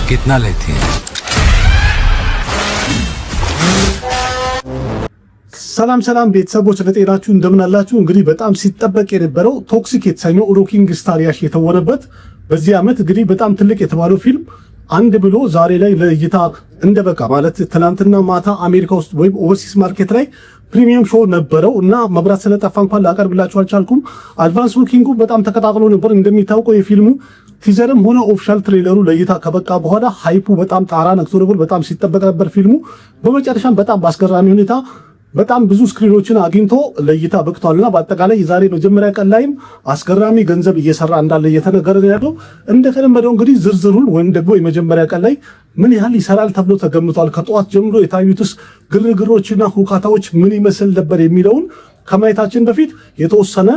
कितना लेती है? ሰላም ቤተሰቦች ለጤናችሁ እንደምን አላችሁ? እንግዲህ በጣም ሲጠበቅ የነበረው ቶክሲክ የተሰኘው ሮኪንግ ስታር ያሽ የተወነበት በዚህ ዓመት እንግዲህ በጣም ትልቅ የተባለው ፊልም አንድ ብሎ ዛሬ ላይ ለእይታ እንደበቃ ማለት ትናንትና ማታ አሜሪካ ውስጥ ወይም ኦቨርሲስ ማርኬት ላይ ፕሪሚየም ሾው ነበረው እና መብራት ስለጠፋ እንኳን ላቀርብላችሁ አልቻልኩም። አድቫንስ ቡኪንጉ በጣም ተቀጣጥሎ ነበር። እንደሚታወቀው የፊልሙ ቲዘርም ሆነ ኦፊሻል ትሬለሩ ለእይታ ከበቃ በኋላ ሃይፑ በጣም ጣራ ነክቶ ነበር። በጣም ሲጠበቅ ነበር ፊልሙ። በመጨረሻም በጣም በአስገራሚ ሁኔታ በጣም ብዙ ስክሪኖችን አግኝቶ ለእይታ በቅቷልና በአጠቃላይ የዛሬ መጀመሪያ ቀን ላይም አስገራሚ ገንዘብ እየሰራ እንዳለ እየተነገረ ነው ያለው። እንደተለመደው እንግዲህ ዝርዝሩን ወይም ደግሞ የመጀመሪያ ቀን ላይ ምን ያህል ይሰራል ተብሎ ተገምቷል፣ ከጠዋት ጀምሮ የታዩትስ ግርግሮችና ሁካታዎች ምን ይመስል ነበር የሚለውን ከማየታችን በፊት የተወሰነ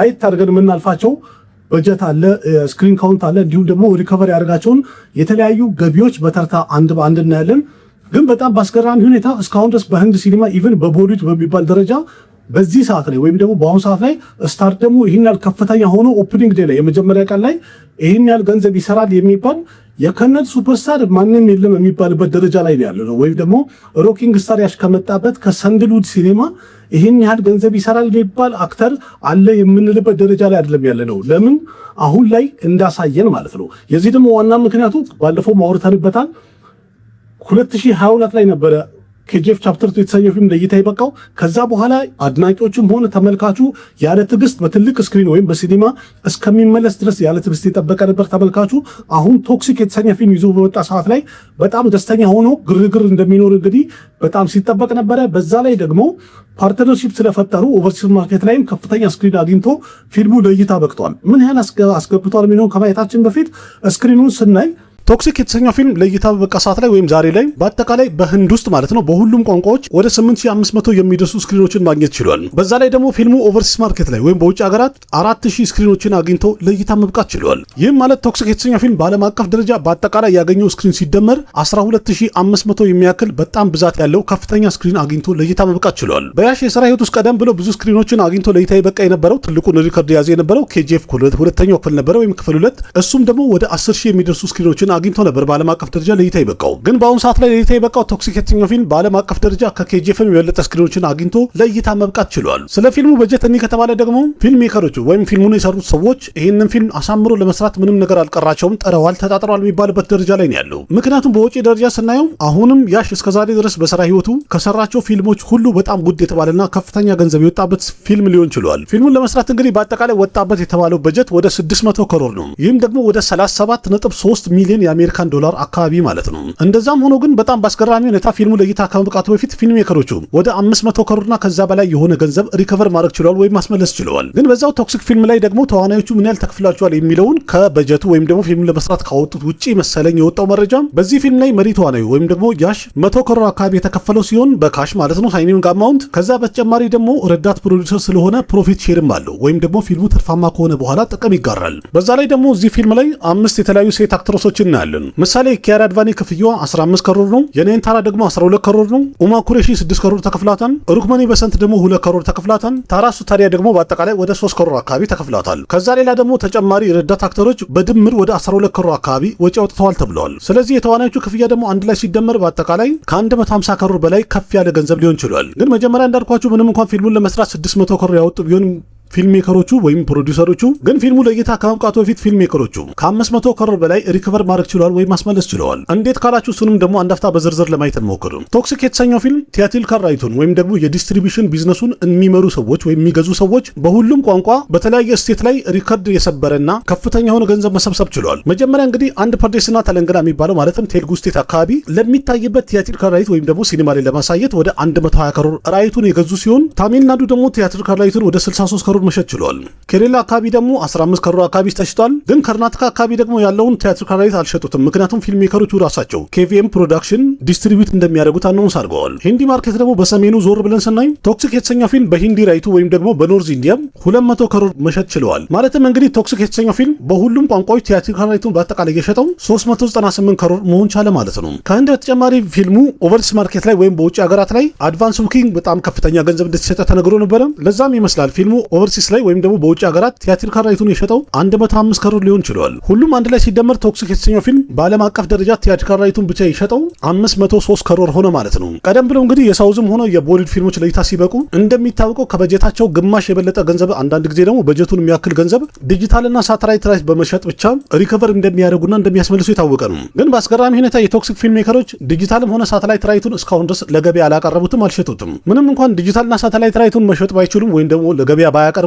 አየት አድርገን የምናልፋቸው በጀት አለ፣ ስክሪን ካውንት አለ፣ እንዲሁም ደግሞ ሪከቨር ያደርጋቸውን የተለያዩ ገቢዎች በተርታ አንድ በአንድ እናያለን። ግን በጣም በአስገራሚ ሁኔታ እስካሁን ድረስ በህንድ ሲኒማ ኢቨን በቦሊውድ በሚባል ደረጃ በዚህ ሰዓት ላይ ወይም ደግሞ በአሁኑ ሰዓት ላይ ስታር ደግሞ ይህን ያህል ከፍተኛ ሆኖ ኦፕኒንግ ዴይ ላይ የመጀመሪያ ቀን ላይ ይህን ያህል ገንዘብ ይሰራል የሚባል የከነድ ሱፐርስታር ማንም የለም የሚባልበት ደረጃ ላይ ያለ ነው። ወይም ደግሞ ሮኪንግ ስታር ያሽ ከመጣበት ከሰንድልውድ ሲኒማ ይህን ያህል ገንዘብ ይሰራል የሚባል አክተር አለ የምንልበት ደረጃ ላይ አይደለም ያለ ነው። ለምን አሁን ላይ እንዳሳየን ማለት ነው። የዚህ ደግሞ ዋና ምክንያቱ ባለፈው ማውርተንበታል። 2022 ላይ ነበረ ኬጂኤፍ ቻፕተር 2 የተሰኘው ፊልም ለእይታ የበቃው። ከዛ በኋላ አድናቂዎችም ሆነ ተመልካቹ ያለ ትዕግስት በትልቅ ስክሪን ወይም በሲኒማ እስከሚመለስ ድረስ ያለ ትዕግስት የጠበቀ ነበር ተመልካቹ። አሁን ቶክሲክ የተሰኘ ፊልም ይዞ በወጣ ሰዓት ላይ በጣም ደስተኛ ሆኖ ግርግር እንደሚኖር እንግዲህ በጣም ሲጠበቅ ነበረ። በዛ ላይ ደግሞ ፓርትነርሺፕ ስለፈጠሩ ኦቨርሲስ ማርኬት ላይም ከፍተኛ ስክሪን አግኝቶ ፊልሙ ለእይታ በቅቷል። ምን ያህል አስገብቷል የሚለውን ከማየታችን በፊት ስክሪኑን ስናይ ቶክሲክ የተሰኘው ፊልም ለእይታ በበቃ ሰዓት ላይ ወይም ዛሬ ላይ በአጠቃላይ በህንድ ውስጥ ማለት ነው በሁሉም ቋንቋዎች ወደ 8500 የሚደርሱ ስክሪኖችን ማግኘት ችሏል። በዛ ላይ ደግሞ ፊልሙ ኦቨርሲስ ማርኬት ላይ ወይም በውጭ ሀገራት 4000 ስክሪኖችን አግኝቶ ለእይታ መብቃት ችሏል። ይህም ማለት ቶክሲክ የተሰኘው ፊልም በዓለም አቀፍ ደረጃ በአጠቃላይ ያገኘው ስክሪን ሲደመር 12500 የሚያክል በጣም ብዛት ያለው ከፍተኛ ስክሪን አግኝቶ ለእይታ መብቃት ችሏል። በያሽ የሥራ ህይወት ውስጥ ቀደም ብሎ ብዙ ስክሪኖችን አግኝቶ ለእይታ የበቃ የነበረው ትልቁን ሪከርድ ያዘ የነበረው ኬጂኤፍ ሁለተኛው ክፍል ነበረ ወይም ክፍል 2። እሱም ደግሞ ወደ 10000 የሚደርሱ ስክሪኖችን አግኝቶ ነበር በዓለም አቀፍ ደረጃ ለእይታ ይበቃው። ግን በአሁኑ ሰዓት ላይ ለእይታ ይበቃው ቶክሲክ የተሰኘው ፊልም በዓለም አቀፍ ደረጃ ከኬጂኤፍም የበለጠ ስክሪኖችን አግኝቶ ለእይታ መብቃት ችሏል። ስለ ፊልሙ በጀት እኒ ከተባለ ደግሞ ፊልም ሜከሮቹ ወይም ፊልሙን የሰሩት ሰዎች ይህንን ፊልም አሳምሮ ለመስራት ምንም ነገር አልቀራቸውም፣ ጠረዋል፣ ተጣጥረዋል የሚባልበት ደረጃ ላይ ነው ያለው። ምክንያቱም በወጪ ደረጃ ስናየው አሁንም ያሽ እስከዛሬ ድረስ በስራ ህይወቱ ከሰራቸው ፊልሞች ሁሉ በጣም ውድ የተባለና ከፍተኛ ገንዘብ የወጣበት ፊልም ሊሆን ችሏል። ፊልሙን ለመስራት እንግዲህ በአጠቃላይ ወጣበት የተባለው በጀት ወደ 600 ክሮር ነው። ይህም ደግሞ ወደ 37.3 ሚሊዮን የአሜሪካን ዶላር አካባቢ ማለት ነው። እንደዛም ሆኖ ግን በጣም በአስገራሚ ሁኔታ ፊልሙ ለእይታ ከመብቃቱ በፊት ፊልም ሜከሮቹ ወደ 500 ክሮርና ከዛ በላይ የሆነ ገንዘብ ሪከቨር ማድረግ ችለዋል ወይም ማስመለስ ችለዋል። ግን በዛው ቶክሲክ ፊልም ላይ ደግሞ ተዋናዮቹ ምን ያህል ተከፍላቸዋል የሚለውን ከበጀቱ ወይም ደግሞ ፊልሙን ለመስራት ካወጡት ውጪ መሰለኝ የወጣው መረጃ በዚህ ፊልም ላይ መሪ ተዋናዩ ወይም ደግሞ ያሽ 100 ክሮር አካባቢ የተከፈለው ሲሆን በካሽ ማለት ነው ሳይኒንግ አማውንት። ከዛ በተጨማሪ ደግሞ ረዳት ፕሮዲውሰር ስለሆነ ፕሮፊት ሼርም አለው ወይም ደግሞ ፊልሙ ትርፋማ ከሆነ በኋላ ጥቅም ይጋራል። በዛ ላይ ደግሞ እዚህ ፊልም ላይ 5 የተለያዩ ሴት አክትረሶችን እናያለን። ምሳሌ ኪያራ አድቫኒ ክፍያዋ 15 ክሮር ነው። የኔንታራ ደግሞ 12 ክሮር ነው። ኡማ ኩሬሺ 6 ክሮር ተከፍላታል። ሩክመኒ በሰንት ደግሞ 2 ክሮር ተከፍላታል። ታራሱ ታዲያ ደግሞ በአጠቃላይ ወደ 3 ክሮር አካባቢ ተከፍላታል። ከዛ ሌላ ደግሞ ተጨማሪ ረዳት አክተሮች በድምር ወደ 12 ክሮር አካባቢ ወጪ አውጥተዋል ተብለዋል። ስለዚህ የተዋናዮቹ ክፍያ ደግሞ አንድ ላይ ሲደመር በአጠቃላይ ከ150 ክሮር በላይ ከፍ ያለ ገንዘብ ሊሆን ችሏል። ግን መጀመሪያ እንዳልኳችሁ ምንም እንኳን ፊልሙን ለመስራት 600 ክሮር ያወጡ ቢሆንም ፊልም ሜከሮቹ ወይም ፕሮዲውሰሮቹ ግን ፊልሙ ለእይታ ከመብቃቱ በፊት ፊልም ሜከሮቹ ከ500 ክሮር በላይ ሪከቨር ማድረግ ችለዋል ወይም ማስመለስ ችለዋል። እንዴት ካላችሁ እሱንም ደግሞ አንድ አፍታ በዝርዝር ለማየት እንሞክር። ቶክሲክ የተሰኘው ፊልም ቲያትሪካል ራይቱን ወይም ደግሞ የዲስትሪቢዩሽን ቢዝነሱን የሚመሩ ሰዎች ወይም የሚገዙ ሰዎች በሁሉም ቋንቋ በተለያየ ስቴት ላይ ሪከርድ የሰበረና ከፍተኛ የሆነ ገንዘብ መሰብሰብ ችለዋል። መጀመሪያ እንግዲህ አንድ ፐርዴስና ተለንገና የሚባለው ማለትም ቴልጉ ስቴት አካባቢ ለሚታይበት ቲያትሪካል ራይት ወይም ደግሞ ሲኒማ ላይ ለማሳየት ወደ 120 ክሮር ራይቱን የገዙ ሲሆን ታሚልናዱ ደግሞ ቲያትሪካል ራይቱን ወደ 63 ክሮር መሸጥ ችለዋል። ኬሬላ አካባቢ ደግሞ 15 ክሮር አካባቢ ተሽጧል። ግን ከርናተካ አካባቢ ደግሞ ያለውን ቲያትሪካል ራይት አልሸጡትም። ምክንያቱም ፊልም ሜከሮቹ ራሳቸው ኬቪኤም ፕሮዳክሽን ዲስትሪቢዩት እንደሚያደርጉት አናውንስ አድርገዋል። ሂንዲ ማርኬት ደግሞ በሰሜኑ ዞር ብለን ስናይ ቶክሲክ የተሰኘው ፊልም በሂንዲ ራይቱ ወይም ደግሞ በኖርዝ ኢንዲያ 200 ክሮር መሸጥ ችለዋል። ማለትም እንግዲህ ቶክሲክ የተሰኘው ፊልም በሁሉም ቋንቋዎች ቲያትሪካል ራይቱን በአጠቃላይ የሸጠው 398 ክሮር መሆን ቻለ ማለት ነው። ከህንድ በተጨማሪ ፊልሙ ኦቨርሲስ ማርኬት ላይ ወይም በውጭ ሀገራት ላይ አድቫንስ ቡኪንግ በጣም ከፍተኛ ገንዘብ እንደተሸጠ ተነግሮ ነበረ። ለዛም ይመስላል ፊልሙ ኦቨርሲስ ኦቨርሲስ ላይ ወይም ደግሞ በውጭ ሀገራት ቲያትሪካል ራይቱን የሸጠው 105 ከሮር ሊሆን ችሏል። ሁሉም አንድ ላይ ሲደመር ቶክሲክ የተሰኘው ፊልም በዓለም አቀፍ ደረጃ ቲያትሪካል ራይቱን ብቻ የሸጠው 503 ከሮር ሆነ ማለት ነው። ቀደም ብለው እንግዲህ የሳውዝም ሆነ የቦሊውድ ፊልሞች ለእይታ ሲበቁ እንደሚታወቀው ከበጀታቸው ግማሽ የበለጠ ገንዘብ፣ አንዳንድ ጊዜ ደግሞ በጀቱን የሚያክል ገንዘብ ዲጂታልና ሳተላይት ራይት በመሸጥ ብቻ ሪከቨር እንደሚያደርጉና እንደሚያስመልሱ የታወቀ ነው። ግን በአስገራሚ ሁኔታ የቶክሲክ ፊልም ሜከሮች ዲጂታልም ሆነ ሳተላይት ራይቱን እስካሁን ድረስ ለገበያ አላቀረቡትም፣ አልሸጡትም። ምንም እንኳን ዲጂታልና ሳተላይት ራይቱን መሸጥ ባይችሉም ወይም ደግሞ ለገበያ ባያቀርቡትም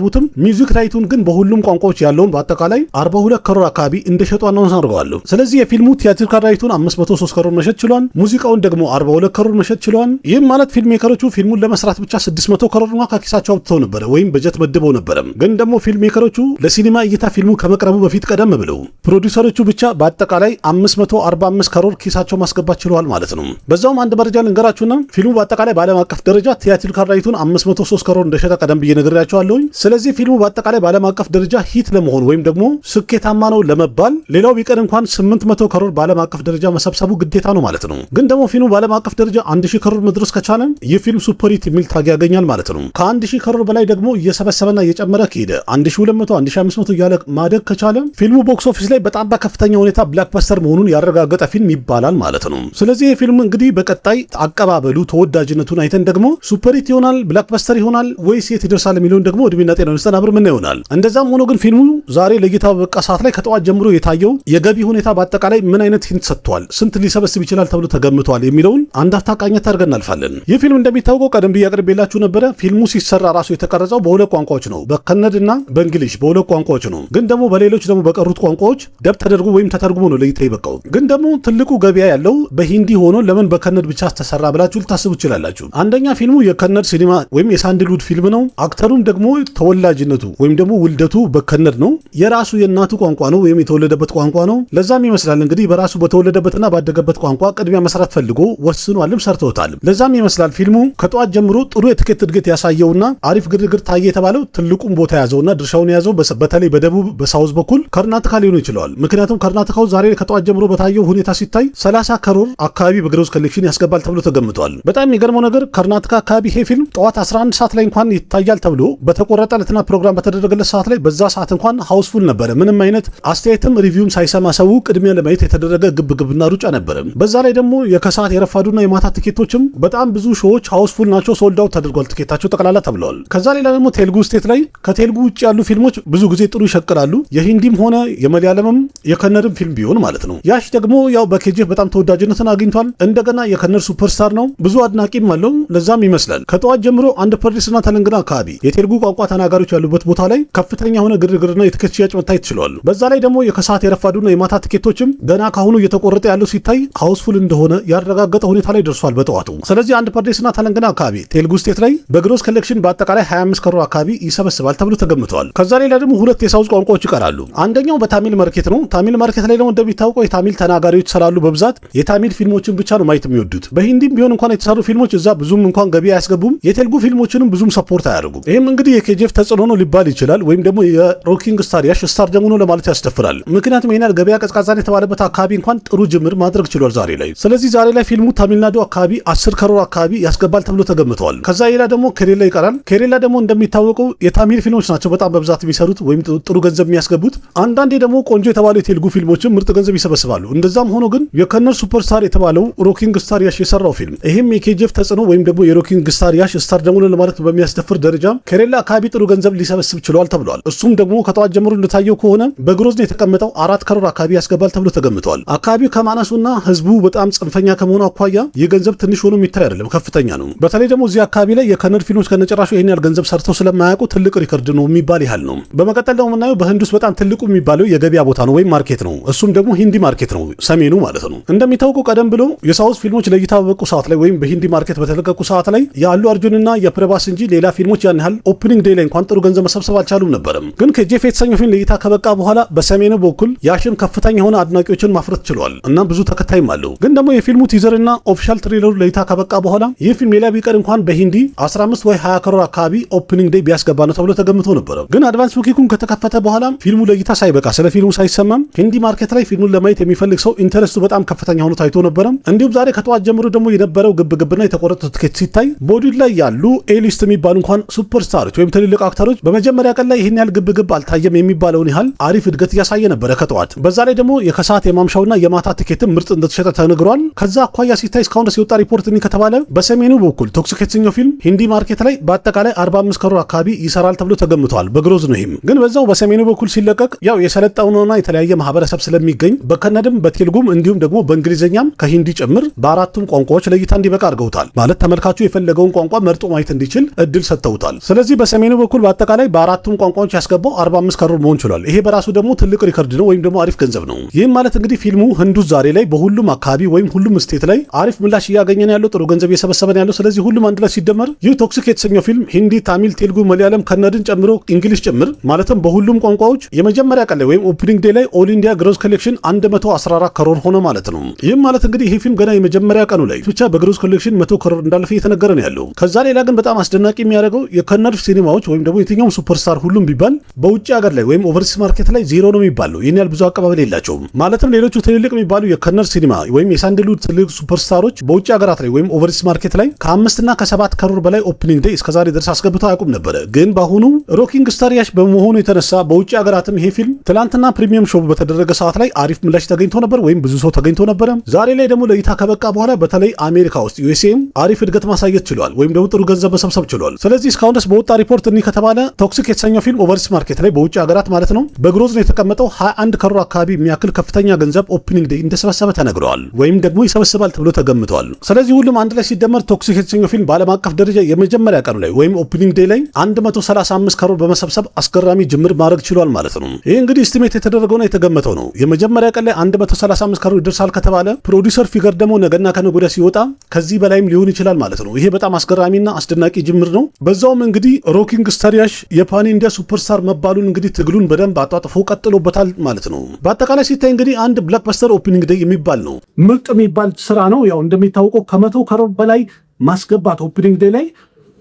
ሚውዚክ ራይቱን ግን በሁሉም ቋንቋዎች ያለውን በአጠቃላይ 42 ከሮር አካባቢ እንደሸጡ አናውንስ አድርገዋል። ስለዚህ የፊልሙ ቲያትሪካል ራይቱን 503 ከሮር መሸጥ ችሏል። ሙዚቃውን ደግሞ 42 ከሮር መሸጥ ችሏል። ይህም ማለት ፊልም ሜከሮቹ ፊልሙን ለመስራት ብቻ 600 ከሮር እንኳን ከኪሳቸው አውጥተው ነበረ ወይም በጀት መድበው ነበረ። ግን ደግሞ ፊልም ሜከሮቹ ለሲኒማ እይታ ፊልሙ ከመቅረቡ በፊት ቀደም ብለው ፕሮዲውሰሮቹ ብቻ በአጠቃላይ 545 ከሮር ኪሳቸው ማስገባት ችለዋል ማለት ነው። በዛውም አንድ መረጃ ልንገራችሁና ፊልሙ በአጠቃላይ በዓለም አቀፍ ደረጃ ቲያትሪካል ራይቱን 503 ከሮር እንደሸጠ ቀደም ብዬ ነግሬያችኋለሁ። ስለዚህ ፊልሙ በአጠቃላይ በዓለም አቀፍ ደረጃ ሂት ለመሆን ወይም ደግሞ ስኬታማ ነው ለመባል ሌላው ቢቀር እንኳን 800 ከሮር በዓለም አቀፍ ደረጃ መሰብሰቡ ግዴታ ነው ማለት ነው። ግን ደግሞ ፊልሙ በዓለም አቀፍ ደረጃ 1000 ከሮር መድረስ ከቻለ ይህ ፊልም ሱፐር ሂት የሚል ታግ ያገኛል ማለት ነው። ከ1000 ከሮር በላይ ደግሞ እየሰበሰበና እየጨመረ ከሄደ 1200 1500 እያለ ማደግ ከቻለ ፊልሙ ቦክስ ኦፊስ ላይ በጣም በከፍተኛ ሁኔታ ብላክበስተር መሆኑን ያረጋገጠ ፊልም ይባላል ማለት ነው። ስለዚህ ይህ ፊልም እንግዲህ በቀጣይ አቀባበሉ ተወዳጅነቱን አይተን ደግሞ ሱፐር ሂት ይሆናል ብላክበስተር ይሆናል ወይስ የት ይደርሳል የሚለውን ደግሞ እድሜና ጤና ይስጠን አብረን ምን ይሆናል። እንደዛም ሆኖ ግን ፊልሙ ዛሬ ለእይታ በቃ ሰዓት ላይ ከጠዋት ጀምሮ የታየው የገቢ ሁኔታ በአጠቃላይ ምን አይነት ሂንት ሰጥቷል፣ ስንት ሊሰበስብ ይችላል ተብሎ ተገምቷል የሚለውን አንድ አፍታ ቃኘት አድርገን እናልፋለን። ይህ ፊልም እንደሚታወቀው ቀደም ብዬ አቅርቤላችሁ ነበረ። ፊልሙ ሲሰራ ራሱ የተቀረጸው በሁለት ቋንቋዎች ነው፣ በከነድና በእንግሊሽ በሁለት ቋንቋዎች ነው። ግን ደግሞ በሌሎች ደግሞ በቀሩት ቋንቋዎች ደብ ተደርጎ ወይም ተተርጉሞ ነው ለእይታ የበቃው። ግን ደግሞ ትልቁ ገበያ ያለው በሂንዲ ሆኖ ለምን በከነድ ብቻ ተሰራ ብላችሁ ልታስቡ ትችላላችሁ። አንደኛ ፊልሙ የከነድ ሲኒማ ወይም የሳንድልውድ ፊልም ነው። አክተሩም ደግሞ ተወላጅነቱ ወይም ደግሞ ውልደቱ በከነድ ነው። የራሱ የእናቱ ቋንቋ ነው ወይም የተወለደበት ቋንቋ ነው። ለዛም ይመስላል እንግዲህ በራሱ በተወለደበትና ባደገበት ቋንቋ ቅድሚያ መስራት ፈልጎ ወስኗልም ሰርተውታል። ለዛም ይመስላል ፊልሙ ከጠዋት ጀምሮ ጥሩ የትኬት እድገት ያሳየውና አሪፍ ግርግር ታየ የተባለው ትልቁም ቦታ ያዘውና ድርሻውን ያዘው በተለይ በደቡብ በሳውዝ በኩል ከርናተካ ሊሆን ይችላል። ምክንያቱም ከርናተካው ዛሬ ከጠዋት ጀምሮ በታየው ሁኔታ ሲታይ 30 ከሮር አካባቢ በግሮዝ ኮሌክሽን ያስገባል ተብሎ ተገምቷል። በጣም የሚገርመው ነገር ከርናተካ አካባቢ ይሄ ፊልም ጠዋት 11 ሰዓት ላይ እንኳን ይታያል ተብሎ በተቆረጠለትና ፕሮግራም በተደረገለት ሰዓት ላይ በዛ ሰዓት እንኳን ሃውስፉል ነበረ። ምንም አይነት አስተያየትም ሪቪውም ሳይሰማ ሰው ቅድሚያ ለማየት የተደረገ ግብግብና ሩጫ ነበረ። በዛ ላይ ደግሞ የከሰዓት የረፋዱና የማታ ቲኬቶችም በጣም ብዙ ሾዎች ሃውስፉል ናቸው፣ ሶልድ አውት ተደርጓል ቲኬታቸው ጠቅላላ ተብለዋል። ከዛ ሌላ ደግሞ ቴልጉ ስቴት ላይ ከቴልጉ ውጭ ያሉ ፊልሞች ብዙ ጊዜ ጥሩ ይሸቅላሉ። የሂንዲም ሆነ የመለያለምም የከነርም ፊልም ቢሆን ማለት ነው። ያሽ ደግሞ ያው በኬጂኤፍ በጣም ተወዳጅነትን አግኝቷል። እንደገና የከነር ሱፐርስታር ነው፣ ብዙ አድናቂም አለው። ለዛም ይመስላል ከጠዋት ጀምሮ አንድ ፐርዲስና ተለንግና አካባቢ የቴልጉ ቋንቋ ተናጋሪዎች ያሉበት ቦታ ላይ ከፍተኛ የሆነ ግርግርና የትኬት ሽያጭ መታየት ችሏል። በዛ ላይ ደግሞ የከሰዓት የረፋዱና የማታ ቲኬቶችም ገና ካሁኑ እየተቆረጠ ያለው ሲታይ ሃውስፉል እንደሆነ ያረጋገጠ ሁኔታ ላይ ደርሷል በጠዋቱ። ስለዚህ አንድ ፐርዲስና ተለንግና አካባቢ ቴልጉ ስቴት ላይ በግሮስ ኮሌክሽን በአጠቃላይ 25 ከሮር አካባቢ ይሰበስባል ተብሎ ተገምተዋል። ከዛ ሌላ ደግሞ ሁለት የሳውዝ ቋንቋዎች ይቀራሉ። አንደኛው በታሚል ማርኬት ነው። ታሚል ማርኬት ላይ ደግሞ እንደሚታወቀው የታሚል ተናጋሪዎች ስላሉ በብዛት የታሚል ፊልሞችን ብቻ ነው ማየት የሚወዱት። በሂንዲም ቢሆን እንኳን የተሰሩ ፊልሞች እዛ ብዙም እንኳን ገቢ አያስገቡም። የቴልጉ ፊልሞችንም ብዙም ሰፖርት አያደርጉም። ይህም እንግዲህ የኬጂኤፍ ተጽዕኖ ነው ሊባል ይችላል፣ ወይም ደግሞ የሮኪንግ ስታር ያሽ ስታር ደግሞ ነው ለማለት ያስደፍራል። ምክንያቱም ይሄናል ገበያ ቀዝቃዛን የተባለበት አካባቢ እንኳን ጥሩ ጅምር ማድረግ ችሏል ዛሬ ላይ። ስለዚህ ዛሬ ላይ ፊልሙ ታሚልናዱ አካባቢ 10 ከሮር አካባቢ ያስገባል ተብሎ ተገምተዋል። ከዛ ሌላ ደግሞ ኬሬላ ይቀራል። ኬሬላ ደግሞ እንደሚታወቀው የታሚል ፊልሞች ናቸው በጣም በብዛት የሚሰሩት ወይም ጥሩ ገንዘብ የሚያስገቡት። አንዳንዴ ደግሞ ቆንጆ የተባሉ የቴልጉ ፊልሞችም ምርጥ ገንዘብ ይሰበስባሉ። እንደዛም ሆኖ ግን የከነር ሱፐርስታር የተባለው ሮኪንግ ስታር ያሽ የሰራው ፊልም ይህም የኬጂኤፍ ተጽዕኖ ወይም ደግሞ የሮኪንግ ስታር ያሽ ስታር ደግሞ ለማለት በሚያስደፍር ደረጃ ኬሬላ አካባቢ ጥሩ ገንዘብ ሊሰበስብ ችሏል ተብሏል። እሱም ደግሞ ከጠዋት ጀምሮ እንደታየው ከሆነ በግሮዝ ነው የተቀመጠው 4 ከሮር አካባቢ ያስገባል ተብሎ ተገምቷል። አካባቢው ከማነሱና ህዝቡ በጣም ጽንፈኛ ከመሆኑ አኳያ ይህ ገንዘብ ትንሽ ሆኖ የሚታይ አይደለም፣ ከፍተኛ ነው። በተለይ ደግሞ እዚህ አካባቢ ላይ የከነር ፊልሞች ከነጨራሹ ይህን ያህል ገንዘብ ሰርተው ስለማያውቁ ትልቅ ሪከርድ ነው የሚባል ያህል ነው። በመቀጠል ደግሞ የምናየው በህንድ ውስጥ በጣም ትልቁ የሚባለው የገበያ ቦታ ነው ወይም ማርኬት ነው። እሱም ደግሞ ሂንዲ ማርኬት ነው፣ ሰሜኑ ማለት ነው። እንደሚታወቀው ቀደም ብሎ የሳውዝ ፊልሞች ለእይታ በበቁ ሰዓት ላይ ወይም በሂንዲ ማርኬት በተለቀቁ ሰዓት ላይ ያሉ አርጁንና የፕረባስ እንጂ ሌላ ፊልሞች ያን ያህል ኦፕኒንግ ዴይ ላይ እንኳን ጥሩ ገንዘብ መሰብሰብ አልቻሉም ነበርም። ግን ከጄፍ የተሰኘው ፊልም ለእይታ ከበቃ በኋላ በሰሜኑ በኩል ያሽም ከፍተኛ የሆነ አድናቂዎችን ማፍረት ችሏል እና ብዙ ተከታይም አለው። ግን ደግሞ የፊልሙ ቲዘር እና ኦፊሻል ትሬለሩ ለእይታ ከበቃ በኋላ ይህ ፊልም ሌላ ቢቀር እንኳን በሂንዲ 15 ወይ 20 ከሮር አካባቢ ኦፕኒንግ ዴይ ቢያስገባ ነው ተብሎ ተገምቶ ነበረ። ግን አድቫንስ ቡኪንጉን ከተከፈተ በኋላ ፊልሙ ለእይታ ሳይበቃ ስለ ፊልሙ ሳይሰማም ሂንዲ ማርኬት ላይ ፊልሙን ለማየት የሚፈልግ ሰው ኢንተረስቱ በጣም ከፍተኛ ሆኖ ታይቶ ነበረ። እንዲሁም ዛሬ ከጠዋት ጀምሮ ደግሞ የነበረው ግብግብና የተቆረጠ ትኬት ሲታይ ቦሊውድ ላይ ያሉ ኤሊስት የሚባሉ እንኳን ሱፐርስታሮች ወይም ትልልቅ ትልልቅ አክተሮች በመጀመሪያ ቀን ላይ ይህን ያህል ግብግብ አልታየም የሚባለውን ያህል አሪፍ እድገት እያሳየ ነበረ ከጠዋት። በዛ ላይ ደግሞ የከሰዓት የማምሻውና የማታ ቲኬትም ምርጥ እንደተሸጠ ተነግሯል። ከዛ አኳያ ሲታይ እስካሁን ድረስ የወጣ ሪፖርት ከተባለ በሰሜኑ በኩል ቶክሲክ የተሰኘው ፊልም ሂንዲ ማርኬት ላይ በአጠቃላይ 45 ከሮር አካባቢ ይሰራል ተብሎ ተገምቷል። በግሮዝ ነው። ይህም ግን በዛው በሰሜኑ በኩል ሲለቀቅ ያው የሰለጠነውና የተለያየ ማህበረሰብ ስለሚገኝ በከነድም በቴልጉም እንዲሁም ደግሞ በእንግሊዝኛም ከሂንዲ ጭምር በአራቱም ቋንቋዎች ለእይታ እንዲበቃ አድርገውታል። ማለት ተመልካቹ የፈለገውን ቋንቋ መርጦ ማየት እንዲችል እድል ሰጥተውታል። ስለዚህ በሰሜኑ በኩል በአጠቃላይ በአራቱም ቋንቋዎች ያስገባው 45 ከሮር መሆን ችሏል። ይሄ በራሱ ደግሞ ትልቅ ሪከርድ ነው ወይም ደግሞ አሪፍ ገንዘብ ነው። ይህም ማለት እንግዲህ ፊልሙ ህንዱ ዛሬ ላይ በሁሉም አካባቢ ወይም ሁሉም ስቴት ላይ አሪፍ ምላሽ እያገኘን ያለው ጥሩ ገንዘብ እየሰበሰበን ያለው። ስለዚህ ሁሉም አንድ ላይ ሲደመር ይህ ቶክሲክ የተሰኘው ፊልም ሂንዲ፣ ታሚል፣ ቴልጉ፣ መለያለም፣ ከነድን ጨምሮ እንግሊሽ ጭምር ማለትም በሁሉም ቋንቋዎች የመጀመሪያ ቀን ላይ ወይም ኦፕኒንግ ዴይ ላይ ኦል ኢንዲያ ግሮዝ ኮሌክሽን 114 ከሮር ሆነ ማለት ነው። ይህም ማለት እንግዲህ ይህ ፊልም ገና የመጀመሪያ ቀኑ ላይ ብቻ በግሮዝ ኮሌክሽን 100 ከሮር እንዳለፈ እየተነገረ ነው ያለው። ከዛ ሌላ ግን በጣም አስደናቂ የሚያደርገው የከነድ ሲኒማዎች ወይም ደግሞ የትኛውም ሱፐርስታር ሁሉም ቢባል በውጭ ሀገር ላይ ወይም ኦቨርሲስ ማርኬት ላይ ዜሮ ነው የሚባለው። ይህን ያህል ብዙ አቀባበል የላቸውም። ማለትም ሌሎቹ ትልልቅ የሚባሉ የከነድ ሲኒማ ወይም የሳንድልውድ ትልልቅ ሱፐርስታሮች በውጭ ሀገራት ላይ ወይም ኦቨርሲስ ማርኬት ላይ ከ5 እና ከ7 ከሮር በላይ ኦፕኒንግ ዴይ እስከዛሬ ድረስ አስገብተው አያውቁም ነበረ። ግን በአሁኑ ሮኪንግ ስታር ያሽ በመሆኑ የተነሳ በውጭ ሀገራትም ይሄ ፊልም ትላንትና ፕሪሚየም ሾው በተደረገ ሰዓት ላይ አሪፍ ምላሽ ተገኝቶ ነበር ወይም ብዙ ሰው ተገኝቶ ነበረ። ዛሬ ላይ ደግሞ ለእይታ ከበቃ በኋላ በተለይ አሜሪካ ውስጥ ዩኤስኤም አሪፍ እድገት ማሳየት ችሏል ወይም ደግሞ ጥሩ ገንዘብ መሰብሰብ ችሏል። ስለዚህ እስካሁን ድረስ በወጣ ሪፖርት እኒ ከተባለ ቶክሲክ የተሰኘው ፊልም ኦቨርሲስ ማርኬት ላይ በውጭ ሀገራት ማለት ነው በግሮዝ ነው የተቀመጠው 21 ከሮር አካባቢ የሚያክል ከፍተኛ ገንዘብ ኦፕኒንግ ዴይ እንደሰበሰበ ተነግረዋል ወይም ደግሞ ይሰበስባል ተብሎ ተገምተዋል። ስለዚህ ሁሉም አንድ ላይ ሲደመር ቶክሲክ የተሰኘው ፊልም በዓለም አቀፍ ደረጃ የመጀመሪያ ቀኑ ላይ ወይም ኦፕኒንግ ዴይ ላይ 135 ከሮር በመሰብሰብ አስገራሚ ጅምር ማድረግ ችሏል ማለት ነው። ይህ እንግዲህ ኤስቲሜት የተደረገውና የተገመተው ነው። የመጀመሪያ ቀን ላይ 135 ከሮር ይደርሳል ከተባለ ፕሮዲውሰር ፊገር ደግሞ ነገና ከነገ ወዲያ ሲወጣ ከዚህ በላይም ሊሆን ይችላል ማለት ነው። ይሄ በጣም አስገራሚና አስደናቂ ጅምር ነው። በዛውም እንግዲህ ሮኪንግ ስታር ያሽ የፓን ኢንዲያ ሱፐርስታር መባሉን እንግዲህ ትግሉን በደንብ አጣጥፎ ቀጥሎበታል ማለት ነው። በአጠቃላይ ሲታይ እንግዲህ አንድ ብላክበስተር ኦፕኒንግ ዴይ የሚባል ነው። ምርጥ የሚባል ስራ ነው። ያው እንደሚታወቀው ከ100 ከሮር በላይ ማስገባት ኦፕኒንግ ዴይ ላይ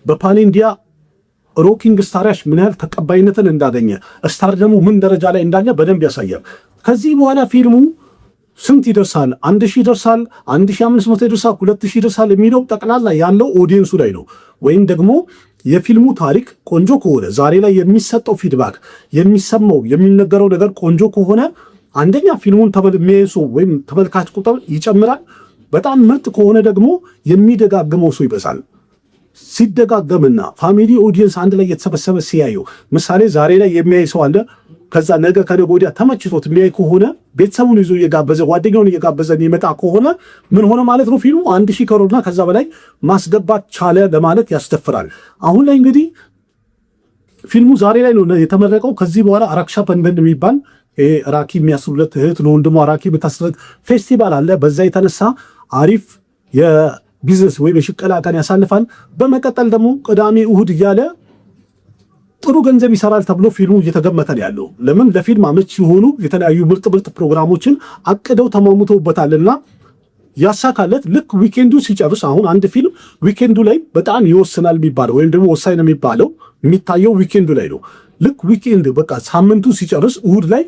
በፓን ኢንዲያ ሮኪንግ ስታር ያሽ ምን ያህል ተቀባይነትን እንዳገኘ ስታር ደግሞ ምን ደረጃ ላይ እንዳለ በደንብ ያሳያል። ከዚህ በኋላ ፊልሙ ስንት ይደርሳል? 1000 ይደርሳል፣ 1500 ይደርሳል፣ 2000 ይደርሳል የሚለው ጠቅላላ ያለው ኦዲየንሱ ላይ ነው። ወይም ደግሞ የፊልሙ ታሪክ ቆንጆ ከሆነ ዛሬ ላይ የሚሰጠው ፊድባክ የሚሰማው የሚነገረው ነገር ቆንጆ ከሆነ አንደኛ ፊልሙን የሚያየው ወይም ተመልካች ቁጥር ይጨምራል። በጣም ምርጥ ከሆነ ደግሞ የሚደጋግመው ሰው ይበዛል። ሲደጋገምና ፋሚሊ ኦዲየንስ አንድ ላይ የተሰበሰበ ሲያየው ምሳሌ ዛሬ ላይ የሚያይ ሰው አለ። ከዛ ነገ ከነገ ወዲያ ተመችቶት የሚያይ ከሆነ ቤተሰቡን ይዞ እየጋበዘ ጓደኛውን እየጋበዘ የሚመጣ ከሆነ ምን ሆነ ማለት ነው? ፊልሙ 1000 ከሮርና ከዛ በላይ ማስገባት ቻለ ለማለት ያስደፍራል። አሁን ላይ እንግዲህ ፊልሙ ዛሬ ላይ ነው የተመረቀው። ከዚህ በኋላ አራክሻ ፐንበን የሚባል ራኪ የሚያስሩለት እህት ለወንድሟ ራኪ የምታስሩለት ፌስቲቫል አለ። በዛ የተነሳ አሪፍ የቢዝነስ ወይም የሽቀላ ቀን ያሳልፋል። በመቀጠል ደግሞ ቅዳሜ እሁድ እያለ ጥሩ ገንዘብ ይሰራል ተብሎ ፊልሙ እየተገመተ ነው ያለው። ለምን? ለፊልም አመች ሲሆኑ የተለያዩ ምርጥ ፕሮግራሞችን አቅደው ተማሙተውበታልና ያሳካለት። ልክ ዊኬንዱ ሲጨርስ አሁን አንድ ፊልም ዊኬንዱ ላይ በጣም ይወስናል የሚባለው ወይም ደግሞ ወሳኝ ነው የሚባለው የሚታየው ዊኬንዱ ላይ ነው። ልክ ዊኬንድ በቃ ሳምንቱ ሲጨርስ እሁድ ላይ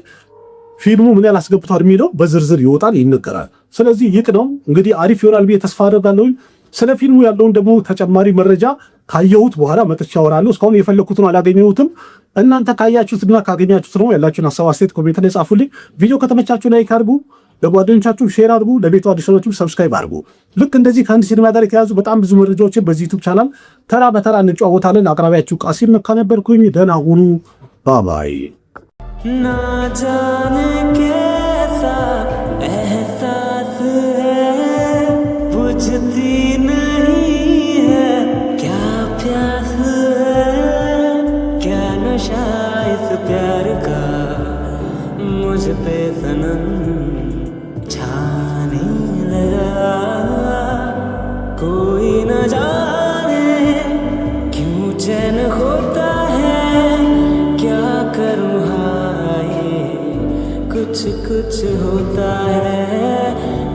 ፊልሙ ምን ያህል አስገብቷል የሚለው በዝርዝር ይወጣል፣ ይነገራል። ስለዚህ ይቅ ነው እንግዲህ አሪፍ ይሆናል ብዬ ተስፋ አደርጋለሁ። ስለ ፊልሙ ያለውን ደግሞ ተጨማሪ መረጃ ካየሁት በኋላ መጥቼ አወራለሁ። እስካሁን የፈለኩትን አላገኘሁትም። እናንተ ካያችሁትና ካገኛችሁት ነው ያላችሁን ሀሳብ አስተያየት ኮሜንት ላይ ጻፉልኝ። ቪዲዮ ከተመቻችሁ ላይክ አድርጉ፣ ለጓደኞቻችሁ ሼር አድርጉ፣ ለቤቱ አዲሶቹ ሰብስክራይብ አድርጉ። ልክ እንደዚህ ከአንድ ሲኒማ ጋር የተያዙ በጣም ብዙ መረጃዎችን በዚህ ዩቲዩብ ቻናል ተራ በተራ እንጨዋወታለን። አቅራቢያችሁ ቃሲም መካ ነበርኩኝ። ደህና ሁኑ። ባባይ ना जाने कैसा एहसास है बुझती नहीं है क्या प्यास है क्या नशा इस प्यार का मुझ पे सनम छाने लगा कोई न जाने क्यों चैन होता है क्या करूँ कुछ कुछ होता है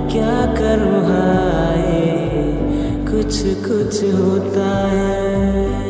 क्या करूँ हाय कुछ कुछ होता है।